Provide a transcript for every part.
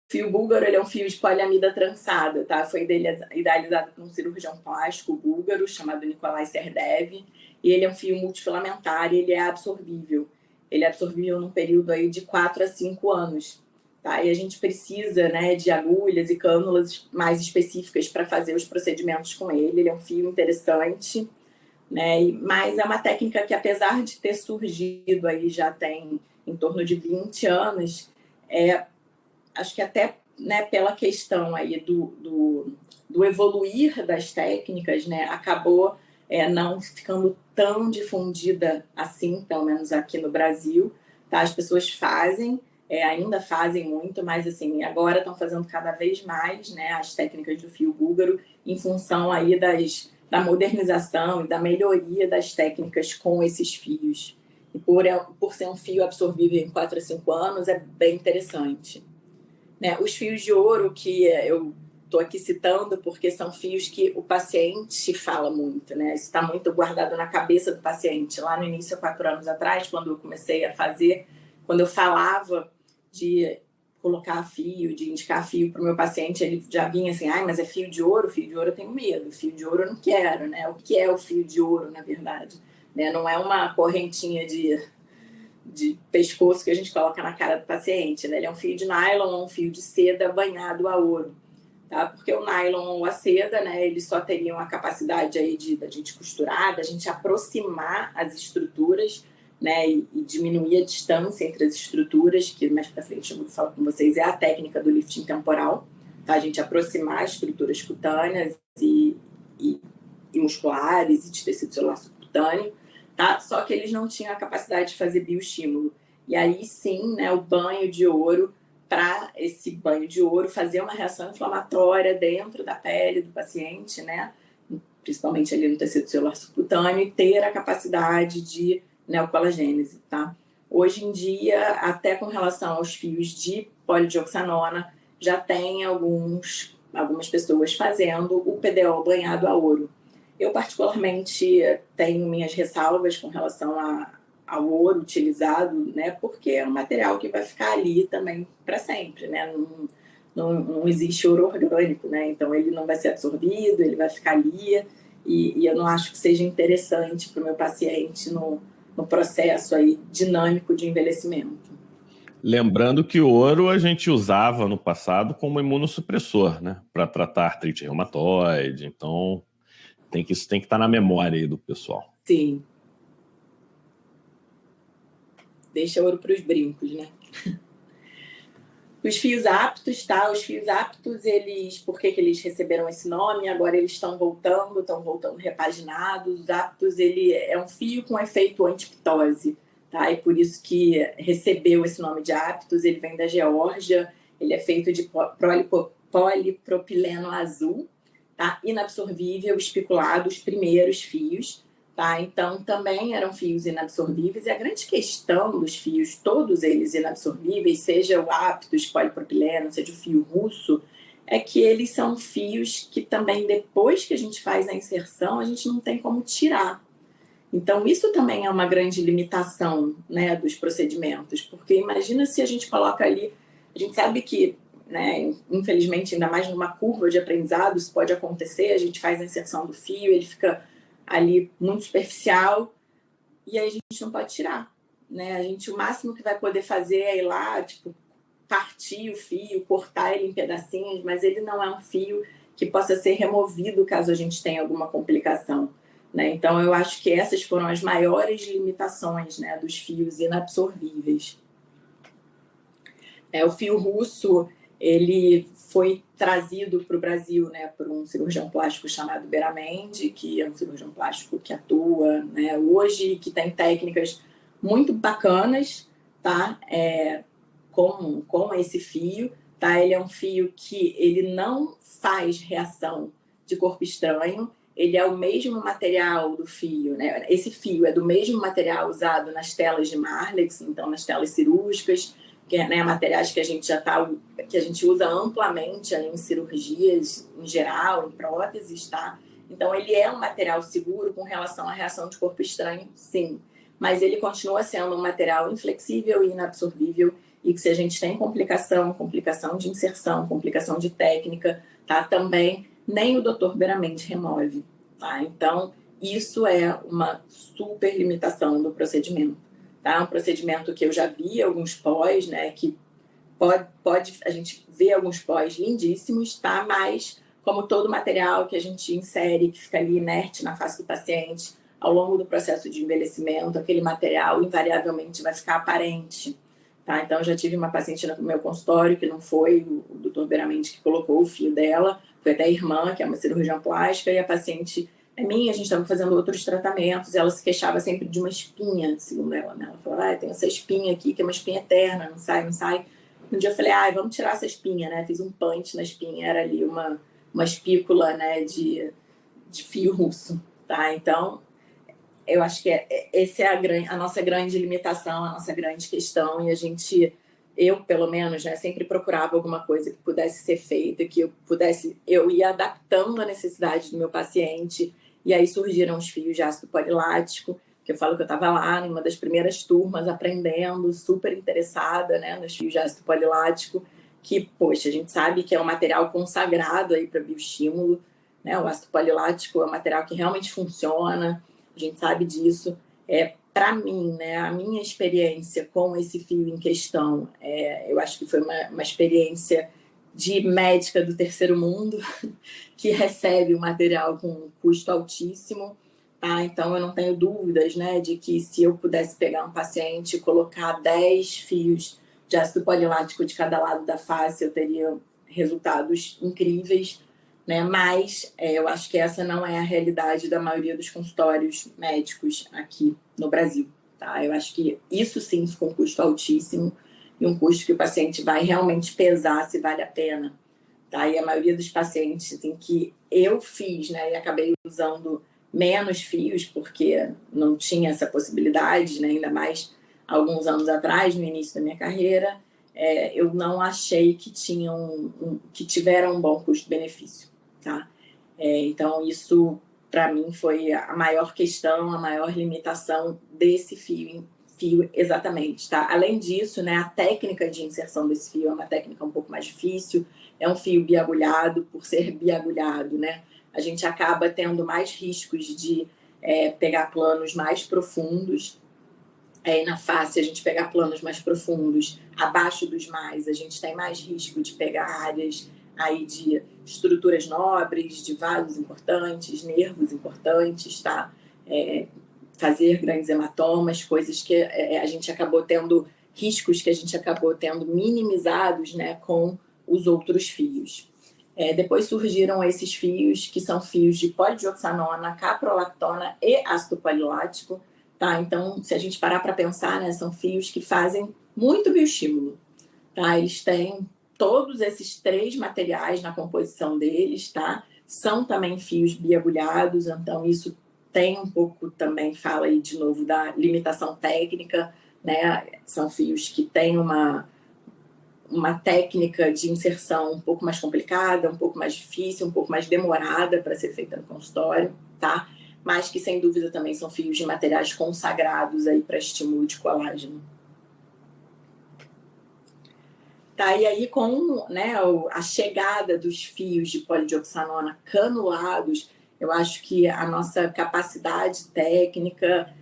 fio búlgaro, ele é um fio de poliamida trançada, tá? Foi idealizado por um cirurgião plástico búlgaro chamado Nikolai Serdev, e ele é um fio multifilamentar e ele é absorvível. Ele é absorvível num período aí de 4 a 5 anos, tá? E a gente precisa, né, de agulhas e cânulas mais específicas para fazer os procedimentos com ele. Ele é um fio interessante, né? Mas é uma técnica que, apesar de ter surgido aí já tem em torno de 20 anos, acho que até, né, pela questão aí do evoluir das técnicas, né, acabou não ficando tão difundida assim, pelo menos aqui no Brasil. Tá? As pessoas fazem, ainda fazem muito, mas assim, agora estão fazendo cada vez mais, né, as técnicas do fio búlgaro em função aí da modernização e da melhoria das técnicas com esses fios. E por ser um fio absorvível em 4 a 5 anos, é bem interessante. Né? Os fios de ouro que eu estou aqui citando, porque são fios que o paciente fala muito, né? Isso está muito guardado na cabeça do paciente. Lá no início, há 4 anos atrás, quando eu comecei a fazer, quando eu falava de colocar fio, de indicar fio para o meu paciente, ele já vinha assim, mas é fio de ouro eu tenho medo, fio de ouro eu não quero, né? O que é o fio de ouro, na verdade? Né? Não é uma correntinha de pescoço que a gente coloca na cara do paciente, né? Ele é um fio de nylon ou um fio de seda banhado a ouro, tá? Porque o nylon ou a seda, né, eles só teriam a capacidade aí da gente costurar, da gente aproximar as estruturas, né, e diminuir a distância entre as estruturas, que mais para frente eu vou falar com vocês, é a técnica do lifting temporal, tá? A gente aproximar as estruturas cutâneas e musculares e de tecido celular subcutâneo, tá? Só que eles não tinham a capacidade de fazer bioestímulo. E aí sim, né, o banho de ouro, para esse banho de ouro fazer uma reação inflamatória dentro da pele do paciente, né, principalmente ali no tecido celular subcutâneo, e ter a capacidade de neocolagênese, tá? Hoje em dia, até com relação aos fios de polidioxanona, já tem algumas pessoas fazendo o PDO banhado a ouro. Eu, particularmente, tenho minhas ressalvas com relação ao ouro utilizado, né? Porque é um material que vai ficar ali também para sempre, né? Não existe ouro orgânico, né? Então, ele não vai ser absorvido, ele vai ficar ali, e eu não acho que seja interessante para o meu paciente no processo aí dinâmico de envelhecimento. Lembrando que o ouro a gente usava no passado como imunossupressor, né? Para tratar artrite reumatoide, então isso tem que estar na memória aí do pessoal. Sim. Deixa ouro para os brincos, né? Os fios aptos, tá? Os fios aptos, por que eles receberam esse nome? Agora eles estão voltando repaginados. Os aptos, ele é um fio com efeito antiptose, tá? E por isso que recebeu esse nome de aptos. Ele vem da Geórgia, ele é feito de polipropileno azul, tá? Inabsorvível, espiculado, os primeiros fios. Tá? Então, também eram fios inabsorvíveis, e a grande questão dos fios, todos eles inabsorvíveis, seja o aptos, polipropileno, seja o fio russo, é que eles são fios que também, depois que a gente faz a inserção, a gente não tem como tirar. Então, isso também é uma grande limitação, né, dos procedimentos, porque imagina se a gente coloca ali, a gente sabe que, né, infelizmente, ainda mais numa curva de aprendizado, isso pode acontecer, a gente faz a inserção do fio, ele fica ali muito superficial, e aí a gente não pode tirar, né? O máximo que vai poder fazer é ir lá, tipo, partir o fio, cortar ele em pedacinhos, mas ele não é um fio que possa ser removido caso a gente tenha alguma complicação, né? Então eu acho que essas foram as maiores limitações, né, dos fios inabsorvíveis. O fio russo, ele foi trazido para o Brasil, né, por um cirurgião plástico chamado Beramendi, que é um cirurgião plástico que atua, né, hoje, que tem técnicas muito bacanas, tá? Com esse fio, tá? Ele é um fio que ele não faz reação de corpo estranho, ele é o mesmo material do fio, né? Esse fio é do mesmo material usado nas telas de Marlex, então nas telas cirúrgicas, que é, né, materiais que a gente usa amplamente em cirurgias em geral, em próteses, tá? Então ele é um material seguro com relação à reação de corpo estranho, sim, mas ele continua sendo um material inflexível e inabsorvível, e que se a gente tem complicação de inserção, complicação de técnica, tá? Também nem o doutor Beramente remove, tá? Então, isso é uma super limitação do procedimento, tá? Um procedimento que eu já vi alguns pós, né, que pode a gente vê alguns pós lindíssimos, tá? Mas, como todo material que a gente insere, que fica ali inerte na face do paciente, ao longo do processo de envelhecimento, aquele material invariavelmente vai ficar aparente, tá? Então, eu já tive uma paciente no meu consultório que não foi o doutor Beramente que colocou o fio dela, foi até a irmã, que é uma cirurgiã plástica, e a paciente é minha, a gente estava fazendo outros tratamentos, e ela se queixava sempre de uma espinha, segundo ela, né? Ela falava, tem essa espinha aqui, que é uma espinha eterna, não sai, não sai. Um dia eu falei, vamos tirar essa espinha, né? Fiz um punch na espinha, era ali uma espícula, né, de fio russo, tá? Então, eu acho que essa é a nossa grande limitação, a nossa grande questão, e eu pelo menos, né, sempre procurava alguma coisa que pudesse ser feita, que eu ia adaptando a necessidade do meu paciente, e aí surgiram os fios de ácido polilático, que eu falo que eu estava lá em uma das primeiras turmas aprendendo, super interessada, né, nos fios de ácido polilático, que, poxa, a gente sabe que é um material consagrado aí para bioestímulo, né, o ácido polilático é um material que realmente funciona, a gente sabe disso. Para mim, né, a minha experiência com esse fio em questão, eu acho que foi uma experiência de médica do terceiro mundo, que recebe o material com um custo altíssimo, tá? Então, eu não tenho dúvidas, né, de que se eu pudesse pegar um paciente e colocar 10 fios de ácido polilático de cada lado da face, eu teria resultados incríveis, né? Mas eu acho que essa não é a realidade da maioria dos consultórios médicos aqui no Brasil, tá? Eu acho que isso sim fica um custo altíssimo e um custo que o paciente vai realmente pesar se vale a pena, tá? E a maioria dos pacientes assim, que eu fiz, né, e acabei usando menos fios porque não tinha essa possibilidade, né, ainda mais alguns anos atrás, no início da minha carreira, eu não achei que tiveram um bom custo-benefício, tá? Então, isso, para mim, foi a maior questão, a maior limitação desse fio exatamente, tá? Além disso, né, a técnica de inserção desse fio é uma técnica um pouco mais difícil, é um fio biagulhado, por ser biagulhado, né? A gente acaba tendo mais riscos de pegar planos mais profundos, e na face a gente pegar planos mais profundos, abaixo dos mais, a gente tem mais risco de pegar áreas aí de estruturas nobres, de vasos importantes, nervos importantes, tá? Fazer grandes hematomas, coisas que a gente acabou tendo, riscos que a gente acabou tendo minimizados, né, com os outros fios. Depois surgiram esses fios, que são fios de polidioxanona, caprolactona e ácido polilático, tá? Então, se a gente parar para pensar, né, são fios que fazem muito bioestímulo, tá? Eles têm todos esses 3 materiais na composição deles, tá? São também fios biagulhados, então isso tem um pouco também, fala aí de novo da limitação técnica, né? São fios que têm uma técnica de inserção um pouco mais complicada, um pouco mais difícil, um pouco mais demorada para ser feita no consultório, tá? Mas que, sem dúvida, também são fios de materiais consagrados aí para estímulo de colágeno. Tá, e aí, com, né, a chegada dos fios de polidioxanona canulados, eu acho que a nossa capacidade técnica,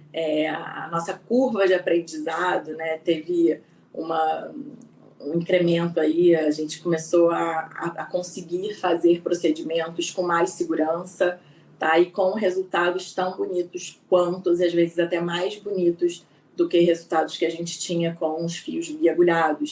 a nossa curva de aprendizado, né, teve um incremento aí, a gente começou a conseguir fazer procedimentos com mais segurança, tá? E com resultados tão bonitos quanto, às vezes até mais bonitos do que resultados que a gente tinha com os fios biagulhados.